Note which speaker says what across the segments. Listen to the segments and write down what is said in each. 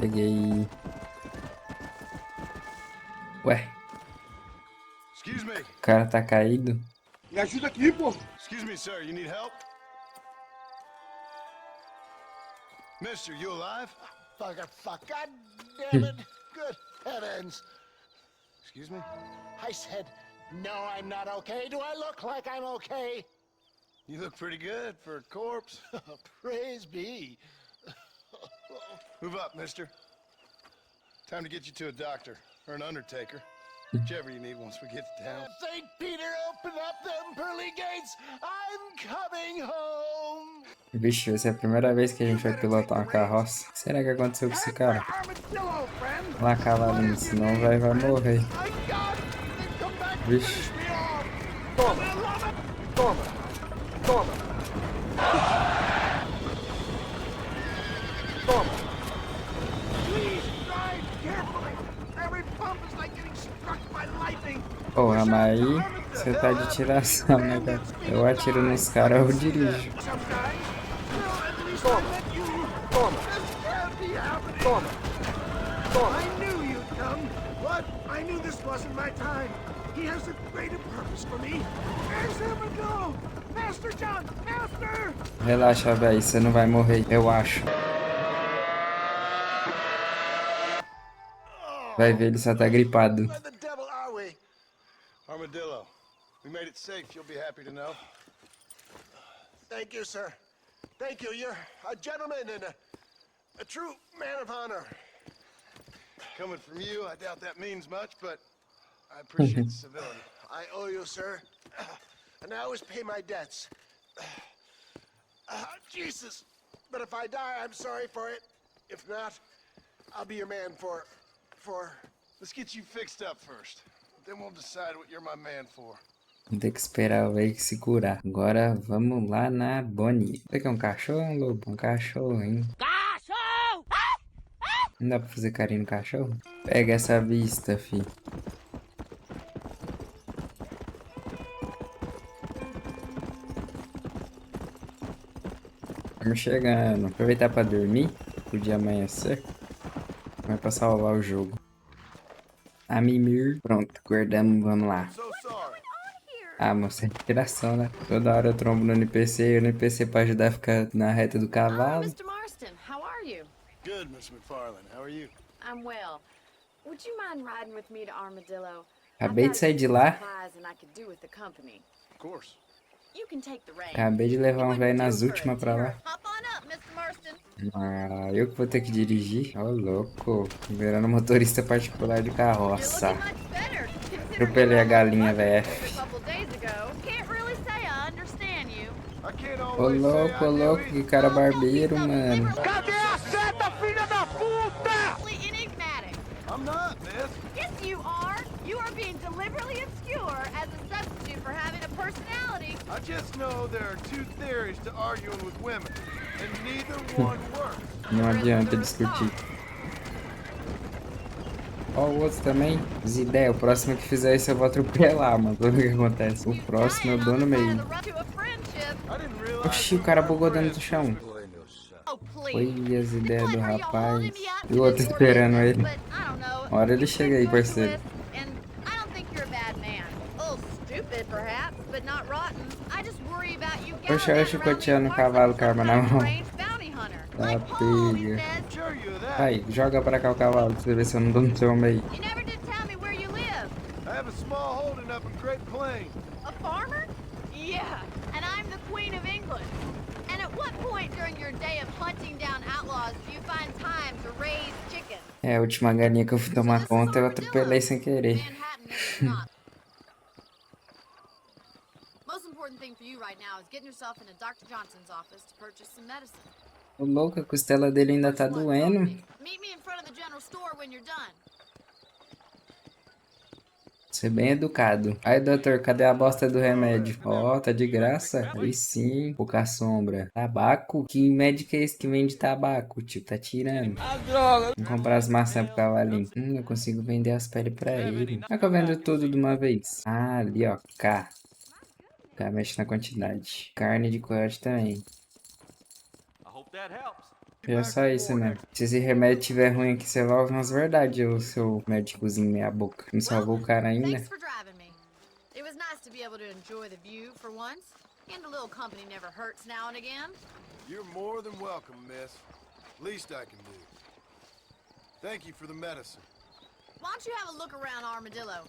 Speaker 1: Peguei. Ué,
Speaker 2: Excuse me.
Speaker 1: o cara tá caído.
Speaker 3: Me ajuda aqui, pô.
Speaker 2: Excuse me, sir. You need help? Mister, you alive?
Speaker 4: Fuck, God damn it. Good heavens.
Speaker 2: Excuse me?
Speaker 4: I said, no, I'm not okay. Do I look like I'm okay?
Speaker 2: You look pretty good for a corpse.
Speaker 4: Praise be.
Speaker 2: Move up, mister. Time to get you to a doctor or an undertaker. Whichever you need once we get to town.
Speaker 4: St. Peter, open up them pearly gates. I'm coming home.
Speaker 1: Vixe, essa é a primeira vez que a gente vai pilotar uma carroça. O que será que aconteceu com esse cara?
Speaker 4: Armadillo, friend.
Speaker 1: Lá, cavalinho, senão vai morrer.
Speaker 4: I got to come back and
Speaker 1: Vixe.
Speaker 4: finish me off.
Speaker 3: Toma. Toma. Toma. Toma.
Speaker 4: Please drive carefully. Every pump is like getting struck by lightning.
Speaker 1: Porra, mas aí você tá de tiração, né, cara? Eu atiro nos caras, eu dirijo.
Speaker 4: Sometimes. Well, at least I
Speaker 3: Toma.
Speaker 4: met you.
Speaker 3: Toma.
Speaker 4: This can't be happening.
Speaker 3: Toma. Toma.
Speaker 4: I knew you'd come, but I knew this wasn't my time. He has a greater purpose for me. There's him and go. Master John, Master!
Speaker 1: Relaxa, velho, você não vai morrer, eu acho. Vai ver, ele só tá gripado.
Speaker 4: Where the devil are we?
Speaker 2: Armadillo. We made it safe, you'll be happy to know.
Speaker 4: Thank you, sir. Thank you. You're a gentleman and a true man of honor.
Speaker 2: Coming from you, I doubt that means much, but I appreciate the civility.
Speaker 4: I owe you, sir. And I always pay my debts. Jesus. But if I die, I'm sorry for it. If not, I'll be your man for...
Speaker 2: Let's get you fixed up first. Then we'll decide what you're my man for.
Speaker 1: Vou ter que esperar o veículo se curar. Agora vamos lá na Bonnie. Isso aqui é um cachorro ou um lobo? Um cachorro, hein?
Speaker 5: Cachorro!
Speaker 1: Não dá pra fazer carinho no cachorro? Pega essa vista, fi. Estamos chegando. Aproveitar pra dormir. Podia amanhecer. Vai pra salvar o jogo. A mimir. Pronto, guardamos, vamos lá.
Speaker 2: So sorry.
Speaker 1: Ah, moça, é tiração, né? Toda hora eu trombo no NPC e o NPC pra ajudar a ficar na reta do cavalo.
Speaker 5: Mr. Marston, how are you?
Speaker 2: Good, Miss McFarland. How are you?
Speaker 5: I'm well. Would you mind riding with me to Armadillo?
Speaker 1: Acabei de sair de lá.
Speaker 2: Of course.
Speaker 5: You can take the reins.
Speaker 1: Acabei de levar um velho nas últimas pra lá.
Speaker 5: Hop on up, Mr. Marston.
Speaker 1: Ah, eu que vou ter que dirigir. Ô, louco. Virando motorista particular de carroça.
Speaker 5: You're looking much better, considering
Speaker 1: Atropelei a galinha,
Speaker 5: a
Speaker 1: VF.
Speaker 5: couple days ago. Can't really say I understand you.
Speaker 2: I can't
Speaker 1: Ô,
Speaker 2: always say
Speaker 1: louco,
Speaker 2: I
Speaker 1: ô,
Speaker 2: do
Speaker 1: louco.
Speaker 2: either.
Speaker 1: Que cara barbeiro, mano.
Speaker 4: Cadê a seta, filha da puta?
Speaker 5: Completely enigmatic.
Speaker 2: I'm not, miss.
Speaker 5: Yes, you are. You are being deliberately obscure as a substitute for having a personality.
Speaker 2: I just know there are two theories to arguing with women, and neither one works.
Speaker 1: Não adianta discutir. Ó, o outro também. As ideias. O próximo que fizer isso eu vou atropelar, mano. Tudo que acontece. O próximo eu dou no meio.
Speaker 2: I didn't realize.
Speaker 1: Oxi, o cara bugou dentro do chão. Olha as ideias do rapaz. E o outro esperando ele. Uma hora ele chega aí, parceiro. Poxa, eu chicoteando o cavalo, karma na mão. Tá pega.
Speaker 2: Sure you of that.
Speaker 1: Vai, joga pra cá o cavalo pra você ver se eu não dou no seu meio.
Speaker 5: You never did tell me where you live.
Speaker 2: I have a small holding up in Great Plains.
Speaker 5: A farmer? Yeah, and I'm the Queen of England. And at what point during your day of hunting down outlaws do you find time to raise chickens?
Speaker 1: É, a última galinha que eu fui tomar conta eu atropelei sem querer.
Speaker 5: Manhattan is not. Most important thing for you right now is getting yourself into Dr. Johnson's office to purchase some medicine.
Speaker 1: O louco, a costela dele ainda tá doendo.
Speaker 5: Meet me in front of the general store when you're done.
Speaker 1: Ser bem educado. Aí, doutor, cadê a bosta do remédio? Ó, tá de graça? Aí sim, pouca sombra. Tabaco? Que médico é esse que vende tabaco, tio? Tá tirando. Vamos comprar as maçãs pro cavalinho. Eu consigo vender as peles pra ele. Como é que eu vendo tudo de uma vez? Ah, ali, ó, K. K mexe na quantidade. Carne de coiote também.
Speaker 2: Welcome
Speaker 1: É
Speaker 2: back
Speaker 1: só
Speaker 2: from
Speaker 1: isso
Speaker 2: war.
Speaker 1: mesmo. Se esse remédio tiver ruim aqui, você vai ouvir umas verdades, o seu médicozinho meia boca. Não salvou o cara ainda.
Speaker 5: Thanks for driving me. It was nice to be able to enjoy the view for once. And a little company never hurts now and again.
Speaker 2: You're more than welcome, miss. Least I can do. Thank you for the medicine.
Speaker 5: Why don't you have a look around Armadillo?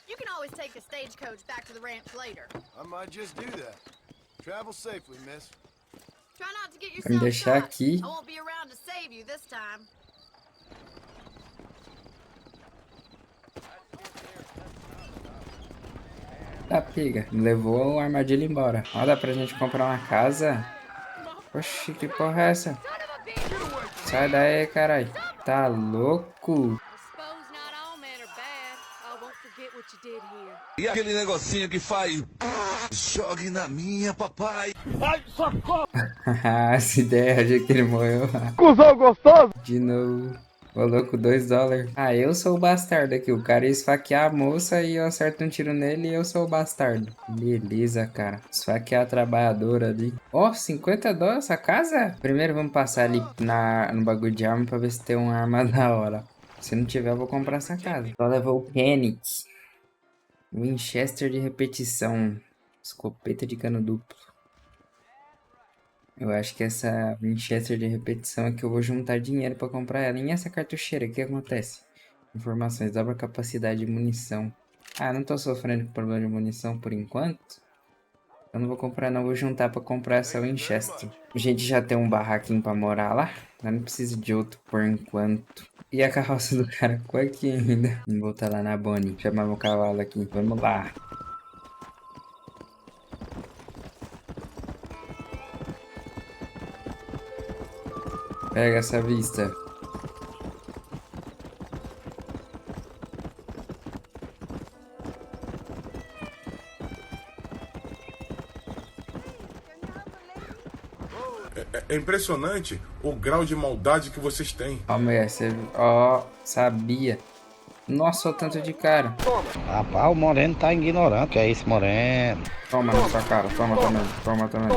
Speaker 5: You can always take the stagecoach back to the ranch later.
Speaker 2: I might just do that. Travel safely, miss.
Speaker 5: Try not to get
Speaker 1: Vai me
Speaker 5: yourself
Speaker 1: deixar
Speaker 5: shot.
Speaker 1: aqui.
Speaker 5: I won't be around to save you this time.
Speaker 1: Tá, pega. Levou o armadilho embora. Ó, dá pra gente comprar uma casa. Oxi, que porra é essa? Sai daí, caralho. Tá louco?
Speaker 5: Suppose not all men are bad. I won't forget what you did here.
Speaker 6: E aquele negocinho que faz. Jogue na minha, papai.
Speaker 1: Essa ideia de que ele morreu.
Speaker 3: Cusão gostoso!
Speaker 1: De novo. Ô, louco, $2. Ah, eu sou o bastardo aqui. O cara ia esfaquear a moça e eu acerto um tiro nele e eu sou o bastardo. Beleza, cara. Esfaquear a trabalhadora ali. Ó, $50 essa casa? Primeiro vamos passar ali no bagulho de arma pra ver se tem uma arma da hora. Se não tiver, eu vou comprar essa casa. Só levou o Panic. Winchester de repetição. Escopeta de cano duplo. Eu acho que essa Winchester de repetição é que eu vou juntar dinheiro pra comprar ela. E essa cartucheira, o que acontece? Informações, dobra capacidade de munição. Ah, não tô sofrendo com problema de munição por enquanto. Eu não vou comprar não, vou juntar pra comprar essa Winchester. A gente já tem um barraquinho pra morar lá. Eu não preciso de outro por enquanto. E a carroça do cara ficou aqui ainda. Vamos voltar lá na Bonnie. Chamar meu cavalo aqui. Vamos lá. Pega essa vista.
Speaker 7: É impressionante o grau de maldade que vocês têm.
Speaker 1: Ó, mulher, você... Ó, sabia. Nossa, o tanto de cara.
Speaker 8: Rapaz, o Moreno tá ignorante. Que é isso, Moreno?
Speaker 1: Toma na sua cara. Toma também. Toma também.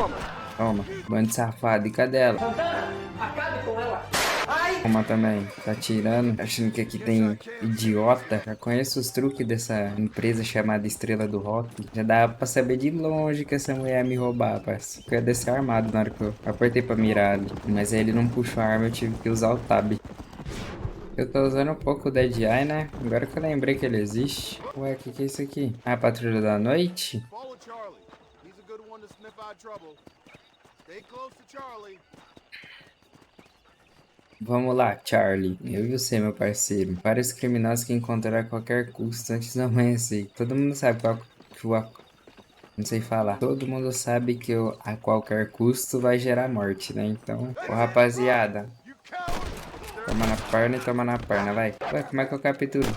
Speaker 1: Toma. Bando safado. E cadê ela? Toma também. Tá tirando. Achando que aqui tem idiota. Já conheço os truques dessa empresa chamada Estrela do Rock. Já dá pra saber de longe que essa mulher ia me roubar, parceiro. Eu ia descer armado na hora que eu apertei pra mirar ali. Mas aí ele não puxou a arma, eu tive que usar o tab. Eu tô usando um pouco o Dead Eye, né? Agora que eu lembrei que ele existe. Ué, que é isso aqui? Ah, Patrulha da Noite?
Speaker 2: Follow Charlie. He's a good one to sniff out trouble. Stay close to Charlie.
Speaker 1: Vamos lá, Charlie. Eu e você, meu parceiro. Vários criminosos que encontrar a qualquer custo antes do amanhecer. Todo mundo sabe que o... Não sei falar. Todo mundo sabe que o a qualquer custo vai gerar morte, né? Então, ô rapaziada. Toma na perna e toma na perna, vai. Ué, como é que eu capturo?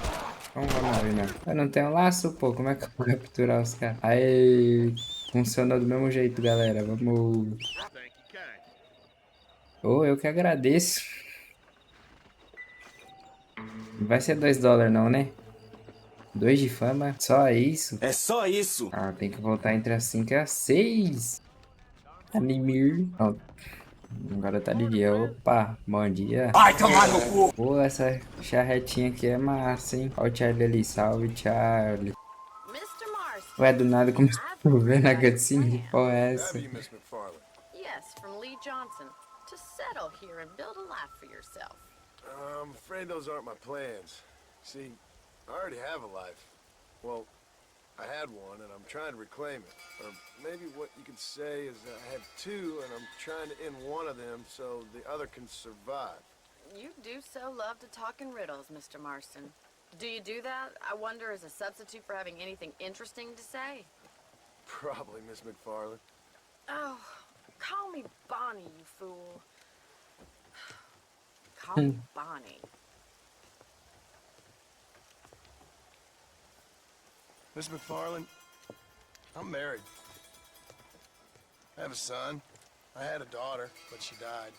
Speaker 1: Vamos ver, né? Eu não tenho laço, pô. Como é que eu vou capturar os caras? Aí, funcionou do mesmo jeito, galera. Vamos... Oh, eu que agradeço. Não vai ser $2 não, né? 2 de fama, só isso?
Speaker 6: É só isso.
Speaker 1: Ah, tem que voltar entre as 5 e as 6. Animir. Oh, agora tá de dia. Opa, bom dia.
Speaker 6: Vai tomar no cu.
Speaker 1: Pô, essa charretinha aqui é massa, hein? Olha o Charlie ali. Salve, Charlie.
Speaker 5: Mr. Marston.
Speaker 1: Ué, do nada começou a ver na cutscene. Que porra é essa?
Speaker 2: Have you, Miss McFarland?
Speaker 5: Yes, from Lee Johnson. To settle here and build a life for yourself.
Speaker 2: I'm afraid those aren't my plans. See, I already have a life. Well, I had one, and I'm trying to reclaim it. Or maybe what you could say is that I have two, and I'm trying to end one of them so the other can survive.
Speaker 5: You do so love to talk in riddles, Mr. Marston. Do you do that, I wonder, as a substitute for having anything interesting to say?
Speaker 2: Probably, Miss McFarland.
Speaker 5: Oh, call me Bonnie, you fool. Call me Bonnie.
Speaker 2: Miss McFarland, I'm married. I have a son. I had a daughter, but she died.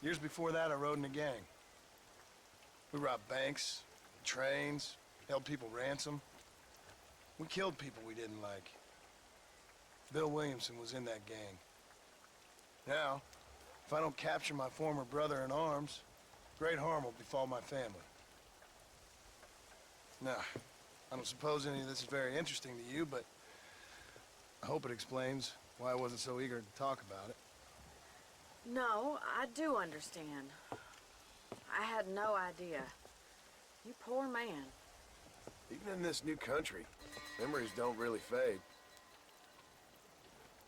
Speaker 2: Years before that, I rode in a gang. We robbed banks, trains, held people ransom. We killed people we didn't like. Bill Williamson was in that gang. Now, If I don't capture my former brother in arms, great harm will befall my family. Now, I don't suppose any of this is very interesting to you, but I hope it explains why I wasn't so eager to talk about it.
Speaker 9: No, I do understand. I had no idea. You poor man.
Speaker 2: Even in this new country, memories don't really fade.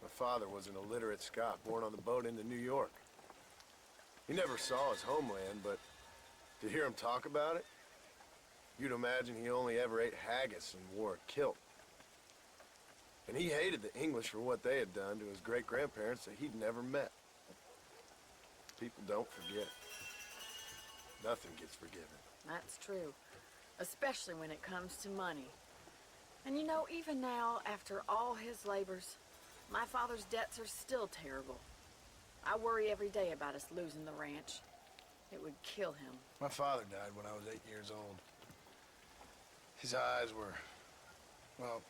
Speaker 2: My father was an illiterate Scot born on the boat into New York. He never saw his homeland, but to hear him talk about it, you'd imagine he only ever ate haggis and wore a kilt. And he hated the English for what they had done to his great-grandparents that he'd never met. People don't forget. Nothing gets forgiven.
Speaker 9: That's true. Especially when it comes to money. And you know, even now, after all his labors, my father's debts are still terrible. I worry every day about us losing the ranch. It would kill him.
Speaker 2: My father died when I was 8 years old. His eyes were, well,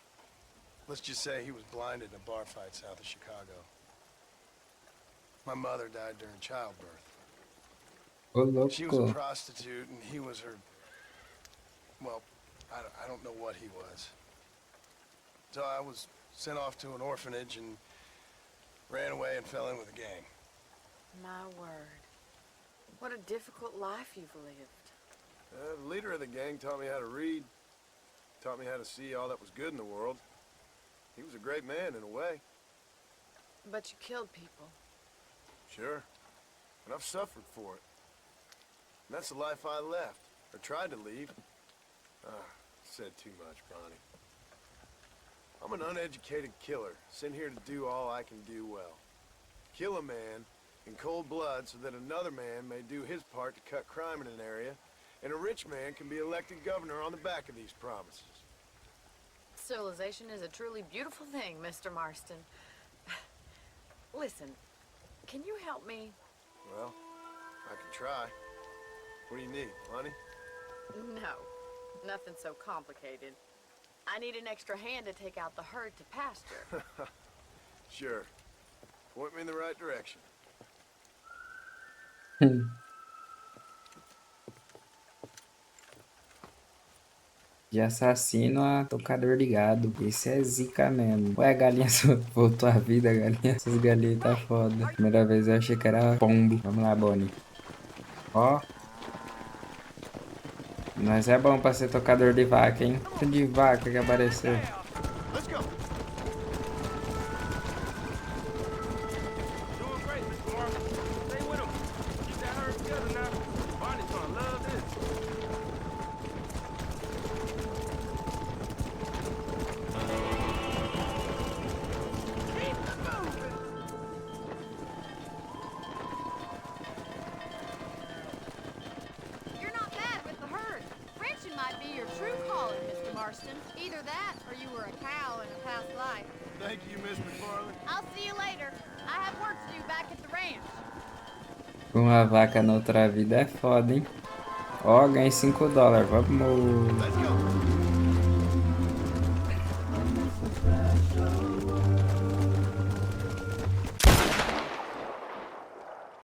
Speaker 2: let's just say he was blinded in a bar fight south of Chicago. My mother died during childbirth.
Speaker 1: Ô,
Speaker 2: She was a
Speaker 1: louco.
Speaker 2: prostitute and he was her, well, I don't know what he was. So I was sent off to an orphanage and ran away and fell in with a gang.
Speaker 9: My word. What a difficult life you've lived.
Speaker 2: The leader of the gang taught me how to read, taught me how to see all that was good in the world. He was a great man in a way.
Speaker 9: But you killed people.
Speaker 2: Sure. And I've suffered for it. And that's the life I left, or tried to leave. Said too much, Bonnie. I'm an uneducated killer, sent here to do all I can do well. Kill a man in cold blood so that another man may do his part to cut crime in an area, and a rich man can be elected governor on the back of these promises.
Speaker 9: Civilization is a truly beautiful thing, Mr. Marston. Listen, can you help me?
Speaker 2: Well, I can try. What do you need, money?
Speaker 9: No, nothing so complicated. I need an extra hand to take out the herd to pasture.
Speaker 2: Sure. Point me in the right direction.
Speaker 1: De assassino a tocador de gado. Esse é zica mesmo. Ué, a galinha voltou à vida, a galinha. Essas galinhas tá foda. Primeira vez eu achei que era pombo. Vamos lá, Bonnie. Ó. Nós é bom pra ser tocador de vaca, hein? Tanto de vaca que apareceu.
Speaker 2: Let's go.
Speaker 10: Doing great, Mr. Marshall. Stay with him. Keep that herd together now. Bonnie's gonna love this.
Speaker 5: You're not bad with the herd. Ranching might be your true calling, Mr. Marston. Either that, or you were a cow in a past life.
Speaker 2: Thank you, Miss McFarland.
Speaker 5: I'll see you later. I have work to do back at the ranch.
Speaker 1: Uma vaca na outra vida é foda, hein? Ó, ganhei $5. Vamos.
Speaker 2: Let's go.